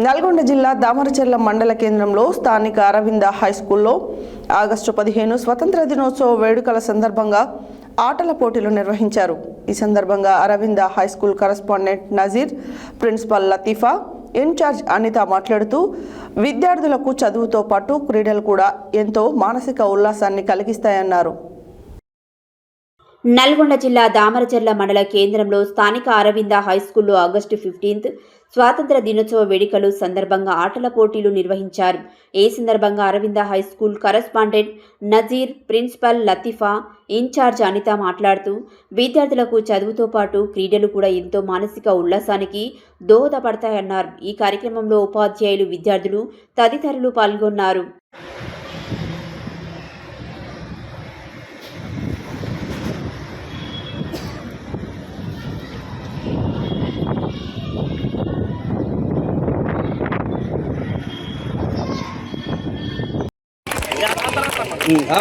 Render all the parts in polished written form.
నల్గొండ జిల్లా దామరచెర్ల మండల కేంద్రంలో స్థానిక అరవింద హైస్కూల్లో ఆగస్టు 15 స్వతంత్ర దినోత్సవ వేడుకల సందర్భంగా ఆటల పోటీలు నిర్వహించారు. ఈ సందర్భంగా Aravinda high school correspondent Nazeer, principal Latifa, in charge Anitha మాట్లాడుతూ విద్యార్థులకు చదువుతో పాటు క్రీడలు కూడా ఎంతో మానసిక ఉల్లాసాన్ని కలిగిస్తాయన్నారు. నల్గొండ జిల్లా దామరచెర్ల మండల కేంద్రంలో స్థానిక అరవింద హైస్కూల్లో ఆగస్టు 15 స్వాతంత్ర దినోత్సవ వేడుకలు సందర్భంగా ఆటల పోటీలు నిర్వహించారు. ఈ సందర్భంగా Aravinda high school correspondent Nazeer, principal Latifa, in charge Anitha మాట్లాడుతూ విద్యార్థులకు చదువుతో పాటు క్రీడలు కూడా ఎంతో మానసిక ఉల్లాసానికి దోహదపడతాయన్నారు. ఈ కార్యక్రమంలో ఉపాధ్యాయులు, విద్యార్థులు తదితరులు పాల్గొన్నారు.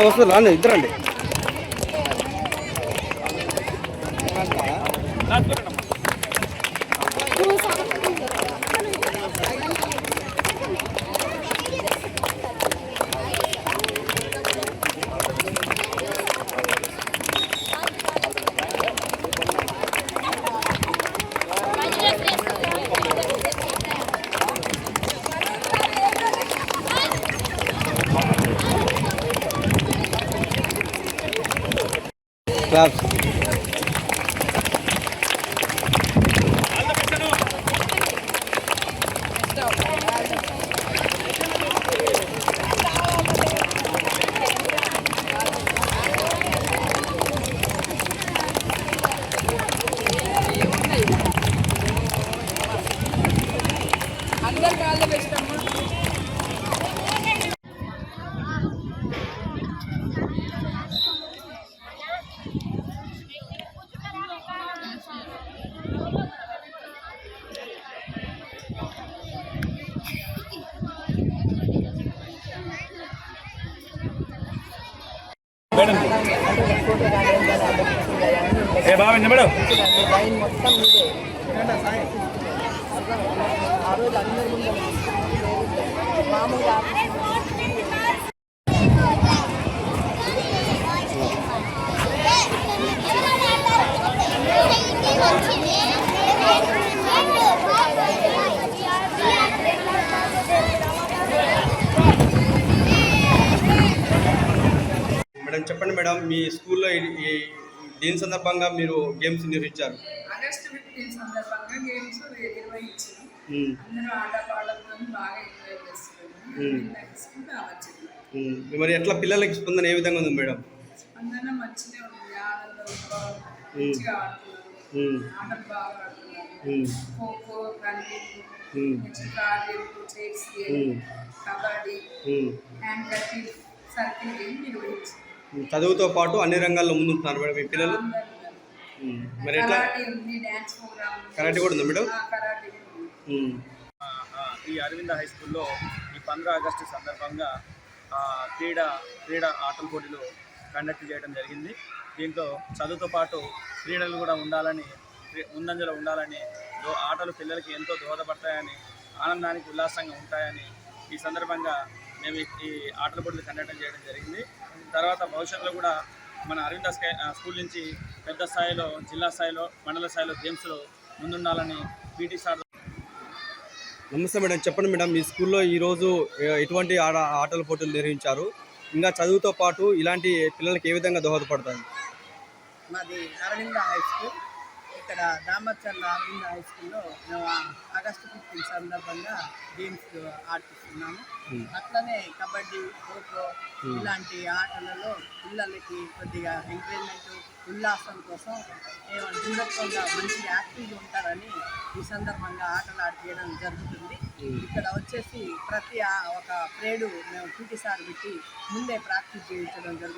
వస్తుంది రాండి, ఇద్దరండి. Claps. మేడం చెప్పండి మేడం, మీ స్కూల్లో దీని సందర్భంగా మీరు గేమ్స్ నిర్వహించారు. ఆగస్టు 15 సందర్భంగా గేమ్స్ నిర్వహించారు. అందరూ ఆట పాటలతో బాగా ఎంజాయ్ చేస్తున్నారు. మరి ఎట్లా పిల్లలకి స్పందన ఏ విధంగా ఉంది మేడం? స్పందన మంచిగా ఉంది. మంచిగా ఆడుతున్నారు, ఆటలు బాగా ఆడుతున్నారు. Kho kho, running, chess, kabaddi, hand kerchief, circle game నిర్వహించారు. చదువుతో పాటు అన్ని రంగాల్లో ముందుంటున్నారు మేడం మీ పిల్లలు. మరి ఎట్లా కరాటే కూడా ఉందా మేడం? ఈ అరవింద హై స్కూల్లో ఈ 15 ఆగస్టు సందర్భంగా క్రీడా ఆటల పోటీలు కండక్ట్ చేయడం జరిగింది. దీంట్లో చదువుతో పాటు క్రీడలు కూడా ముందంజలో ఉండాలని, ఆటలు పిల్లలకి ఎంతో దోహదపడతాయని, ఆనందానికి ఉల్లాసంగా ఉంటాయని ఈ సందర్భంగా మేము ఈ ఆటల పోటీలు కండక్ట్ చేయడం జరిగింది. తర్వాత భవిష్యత్తులో కూడా మన అరవింద స్కూల్ నుంచి పెద్ద స్థాయిలో, జిల్లా స్థాయిలో, మండల స్థాయిలో గేమ్స్లో ముందుండాలని పీటీ సార్. నమస్తే మేడం, చెప్పండి మేడం, మీ స్కూల్లో ఈరోజు ఎటువంటి ఆటల పోటీలు నిర్వహించారు? ఇంకా చదువుతో పాటు ఇలాంటి పిల్లలకి ఏ విధంగా దోహదపడతాయి? మాది అరవింద హై స్కూల్. ఇక్కడ దామరచెర్ల అరవింద హై స్కూల్లో మేము ఆగస్టు 15 సందర్భంగా గేమ్స్ ఆడిస్తున్నాము. అట్లనే కబడ్డీ, ఖోఖో ఇలాంటి ఆటలలో పిల్లలకి కొద్దిగా ఎంకరేజ్మెంట్, ఉల్లాసం కోసం దృఢత్వంగా మంచి యాక్టివ్గా ఉంటారని ఈ సందర్భంగా ఆటలు ఆడిపించడం జరుగుతుంది. ఇక్కడ వచ్చేసి ప్రతి ఒక ప్రేడు మేము పీటీ సార్ పెట్టి ముందే ప్రాక్టీస్ చేయించడం జరుగుతుంది.